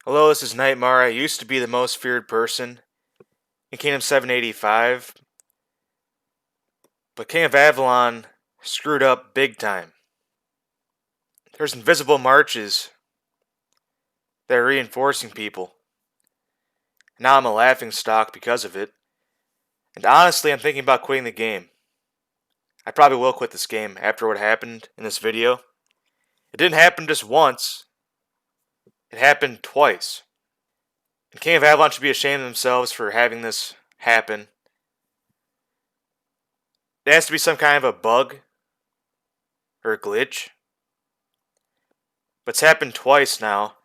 Hello, this is Nightmare. I used to be the most feared person in Kingdom 785, but King of Avalon screwed up big time. There's invisible marches that are reinforcing people. Now I'm a laughing stock because of it. And honestly, I'm thinking about quitting the game. I probably will quit this game after what happened in this video. It didn't happen just once, it happened twice. And King of Avalon should be ashamed of themselves for having this happen. It has to be some kind of a bug or a glitch. But it's happened twice now,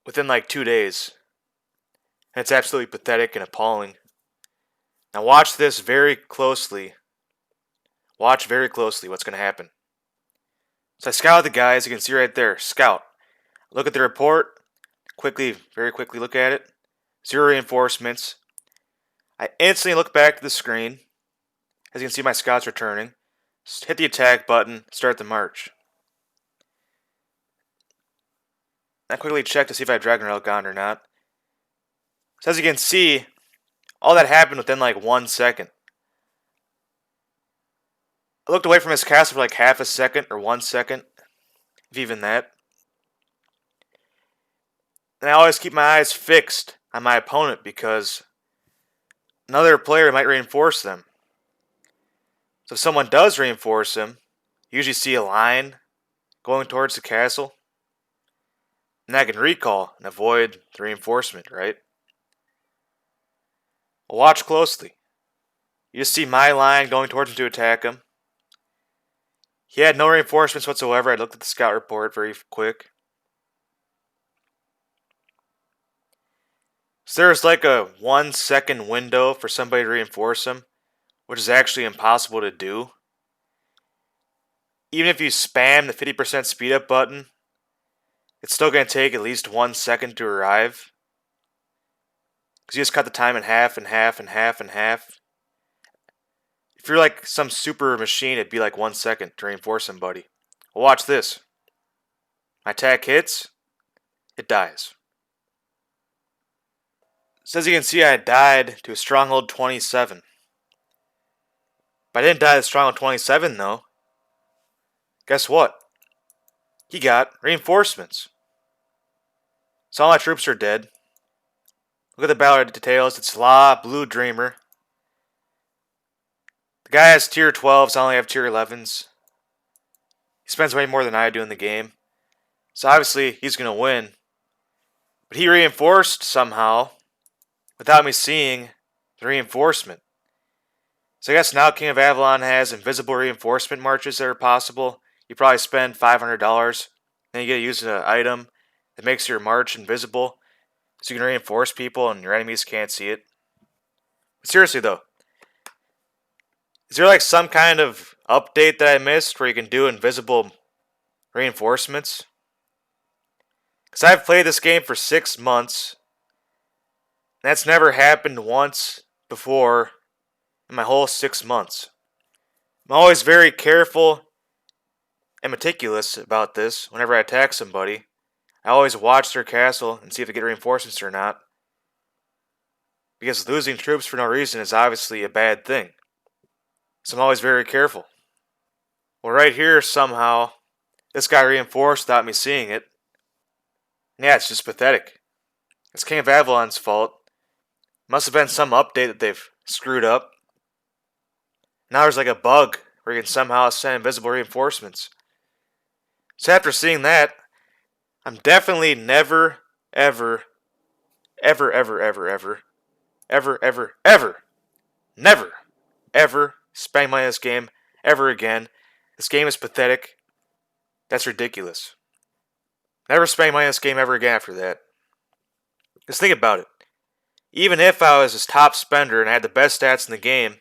within like 2 days. And it's absolutely pathetic and appalling. Now watch this very closely. Watch very closely what's going to happen. So I scouted the guys, you can see right there, scout. Look at the report, very quickly look at it. 0 reinforcements. I instantly look back to the screen. As you can see, my scouts returning. Just hit the attack button, start the march. I quickly check to see if I have Dragon Rail gone or not. So as you can see, all that happened within like 1 second. I looked away from his castle for like half a second or 1 second, if even that. And I always keep my eyes fixed on my opponent because another player might reinforce them. So if someone does reinforce him, you usually see a line going towards the castle. And I can recall and avoid the reinforcement, right? Well, watch closely. You just see my line going towards him to attack him. He had no reinforcements whatsoever. I looked at the scout report very quick. So there's like a 1 second window for somebody to reinforce him, which is actually impossible to do. Even if you spam the 50% speed up button, it's still going to take at least 1 second to arrive. Because you just cut the time in half and half and half and half. If you're like some super machine, it'd be like 1 second to reinforce somebody. Well, watch this. My attack hits, it dies. So as you can see, I died to a Stronghold 27. But I didn't die to Stronghold 27 though. Guess what? He got reinforcements. So all my troops are dead. Look at the battle details. It's La, Blue Dreamer. The guy has tier 12s, I only have tier 11s. He spends way more than I do in the game. So obviously he's going to win. But he reinforced somehow without me seeing the reinforcement. So I guess now King of Avalon has invisible reinforcement marches that are possible. You probably spend $500, then you get to use an item that makes your march invisible, so you can reinforce people and your enemies can't see it. But seriously though, is there like some kind of update that I missed where you can do invisible reinforcements? Because I've played this game for 6 months, and that's never happened once before in my whole 6 months. I'm always very careful and meticulous about this whenever I attack somebody. I always watch their castle and see if they get reinforcements or not. Because losing troops for no reason is obviously a bad thing. So I'm always very careful. Well, right here, somehow, this guy reinforced without me seeing it. Yeah, it's just pathetic. It's King of Avalon's fault. Must have been some update that they've screwed up. Now there's like a bug where you can somehow send invisible reinforcements. So after seeing that, I'm definitely never, ever, ever, ever, ever, ever, ever, ever, ever, never, ever spending money on this game ever again. This game is pathetic. That's ridiculous. Never spending money on this game ever again after that. Just think about it. Even if I was his top spender and I had the best stats in the game,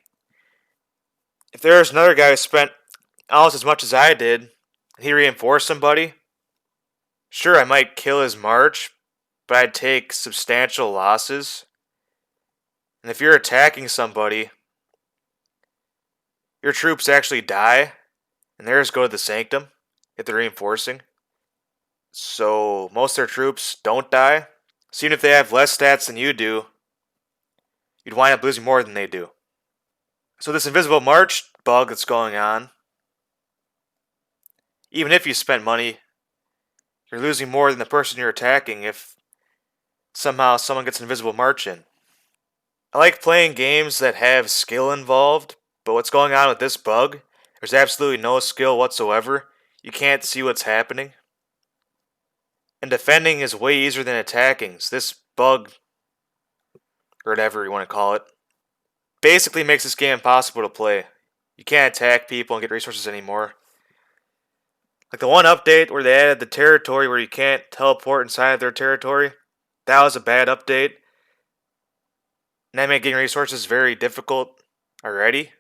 if there was another guy who spent almost as much as I did, and he reinforced somebody, sure, I might kill his march, but I'd take substantial losses. And if you're attacking somebody, your troops actually die, and theirs go to the sanctum if they're reinforcing. so most of their troops don't die. So even if they have less stats than you do, you'd wind up losing more than they do. So this invisible march bug that's going on, even if you spent money, you're losing more than the person you're attacking if somehow someone gets an invisible march in. I like playing games that have skill involved, but what's going on with this bug, there's absolutely no skill whatsoever. You can't see what's happening. And defending is way easier than attacking. So this bug, or whatever you want to call it, basically makes this game impossible to play. You can't attack people and get resources anymore. Like the one update where they added the territory where you can't teleport inside of their territory, that was a bad update. And that made getting resources very difficult already.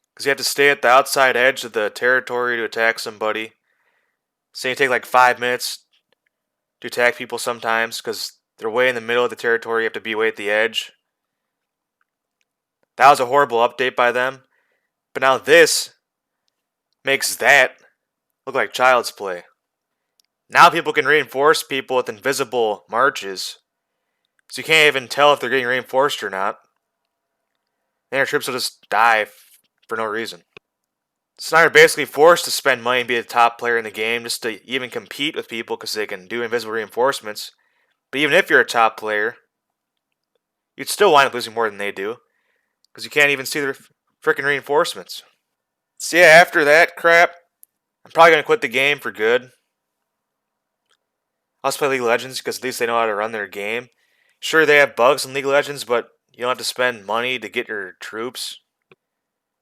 Because you have to stay at the outside edge of the territory to attack somebody. So you take like 5 minutes to attack people sometimes because they're way in the middle of the territory. You have to be way at the edge. That was a horrible update by them. But now this makes that look like child's play. Now people can reinforce people with invisible marches. So you can't even tell if they're getting reinforced or not. Then your troops will just die for no reason. So now you're basically forced to spend money and be the top player in the game just to even compete with people because they can do invisible reinforcements. But even if you're a top player, you'd still wind up losing more than they do because you can't even see their freaking reinforcements. So yeah, after that crap, I'm probably going to quit the game for good. I'll just play League of Legends because at least they know how to run their game. Sure, they have bugs in League of Legends, but you don't have to spend money to get your troops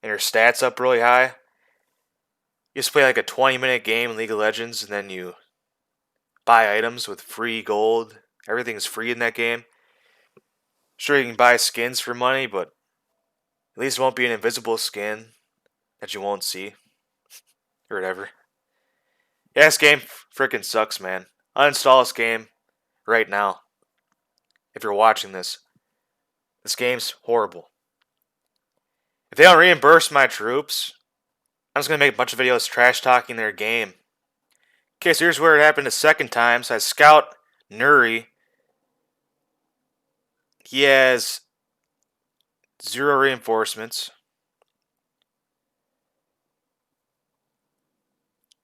and your stats up really high. You just play like a 20-minute game in League of Legends, and then you buy items with free gold. Everything's free in that game. Sure, you can buy skins for money, but at least it won't be an invisible skin that you won't see. Or whatever. Yeah, this game freaking sucks, man. Uninstall this game right now. If you're watching this. This game's horrible. If they don't reimburse my troops, I'm just going to make a bunch of videos trash talking their game. Okay, so here's where it happened a second time. So I scout Nuri. He has 0 reinforcements.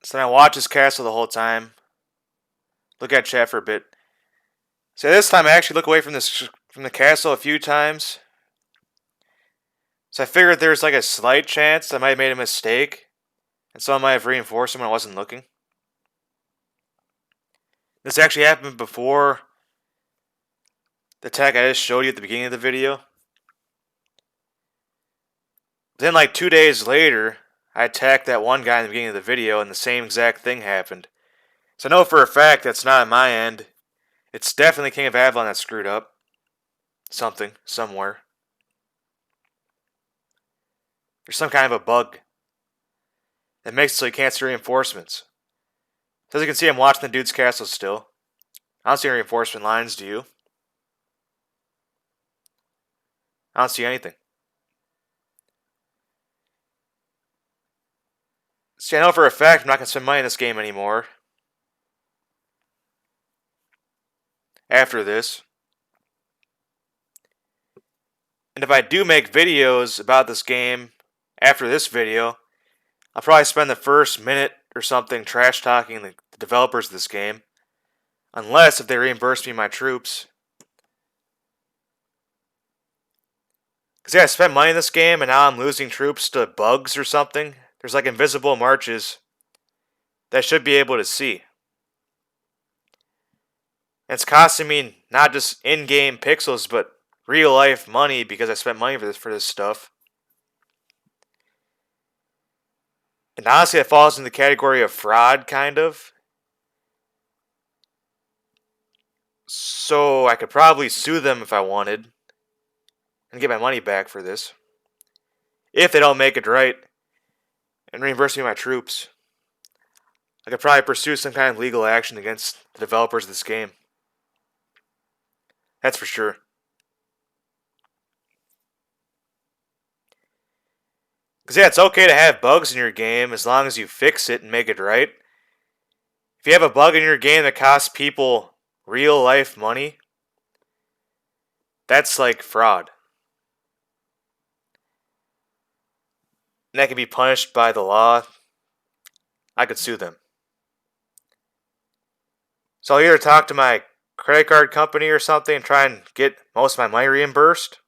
So then I watch his castle the whole time. Look at chat for a bit. So this time I actually look away from the castle a few times. So I figured there's like a slight chance I might have made a mistake. And someone might have reinforced him when I wasn't looking. This actually happened before the attack I just showed you at the beginning of the video. Then like 2 days later, I attacked that one guy in the beginning of the video and the same exact thing happened. So I know for a fact that's not on my end. It's definitely King of Avalon that screwed up. Something, somewhere. There's some kind of a bug that makes it so you can't see reinforcements. So as you can see, I'm watching the dude's castle still. I don't see any reinforcement lines, do you? I don't see anything. See, I know for a fact I'm not going to spend money in this game anymore. After this. And if I do make videos about this game after this video, I'll probably spend the first minute or something trash talking the developers of this game. Unless if they reimburse me my troops. Because yeah, I spent money in this game and now I'm losing troops to bugs or something. There's like invisible marches that I should be able to see. And it's costing me not just in-game pixels, but real-life money because I spent money for this stuff. And honestly, it falls in the category of fraud, kind of. So I could probably sue them if I wanted and get my money back for this. If they don't make it right and reimburse me my troops. I could probably pursue some kind of legal action against the developers of this game. That's for sure. Because yeah, it's okay to have bugs in your game as long as you fix it and make it right. If you have a bug in your game that costs people real life money, that's like fraud. And that can be punished by the law. I could sue them. So I'll either talk to my credit card company or something and try and get most of my money reimbursed.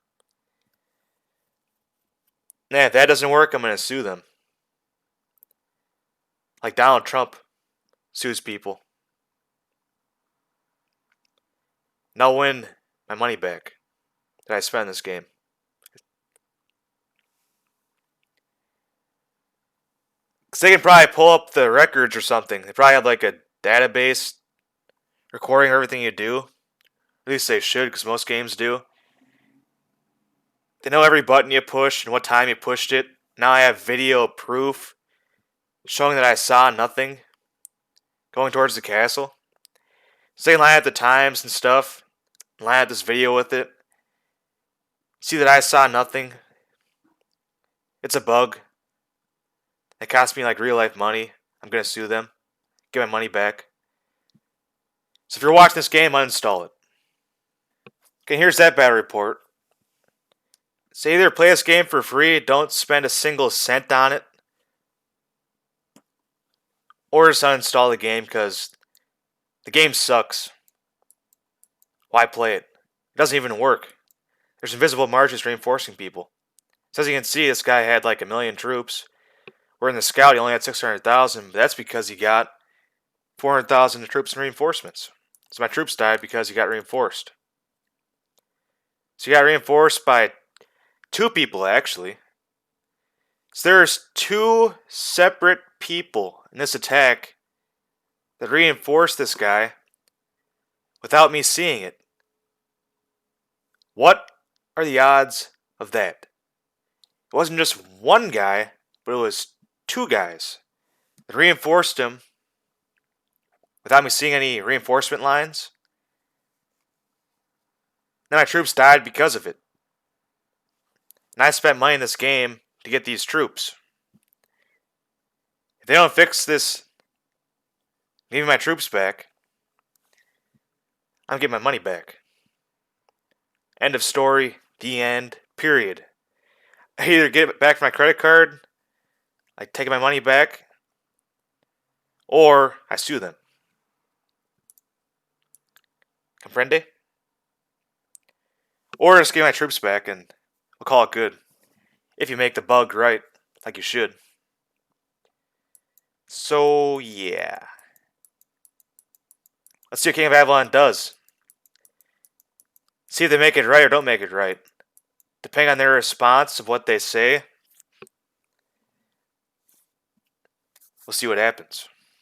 And if that doesn't work, I'm going to sue them. Like Donald Trump sues people. And I'll win my money back that I spent in this game. Because they can probably pull up the records or something. They probably have like a database recording everything you do. At least they should, because most games do. They know every button you push and what time you pushed it. Now I have video proof showing that I saw nothing going towards the castle. So they can line up the times and stuff. Line up this video with it. See that I saw nothing. It's a bug. It cost me like real life money. I'm going to sue them. Get my money back. So if you're watching this game, uninstall it. Okay, here's that bad report. So either play this game for free, don't spend a single cent on it, or just uninstall the game because the game sucks. Why play it? It doesn't even work. There's invisible marches reinforcing people. So as you can see, this guy had like 1 million troops. Where in the scout he only had 600,000, but that's because he got 400,000 troops and reinforcements. So my troops died because he got reinforced. So he got reinforced by 2 people, actually. So there's 2 separate people in this attack that reinforced this guy without me seeing it. What are the odds of that? It wasn't just one guy, but it was 2 guys that reinforced him without me seeing any reinforcement lines. Then my troops died because of it. And I spent money in this game to get these troops. If they don't fix this, give me my troops back, I'm getting my money back. End of story. The end. Period. I either get it back from my credit card, I take my money back, or I sue them. Comprende? Or just give my troops back and we'll call it good. If you make the bug right, like you should. So, yeah. Let's see what King of Avalon does. See if they make it right or don't make it right. Depending on their response of what they say, we'll see what happens.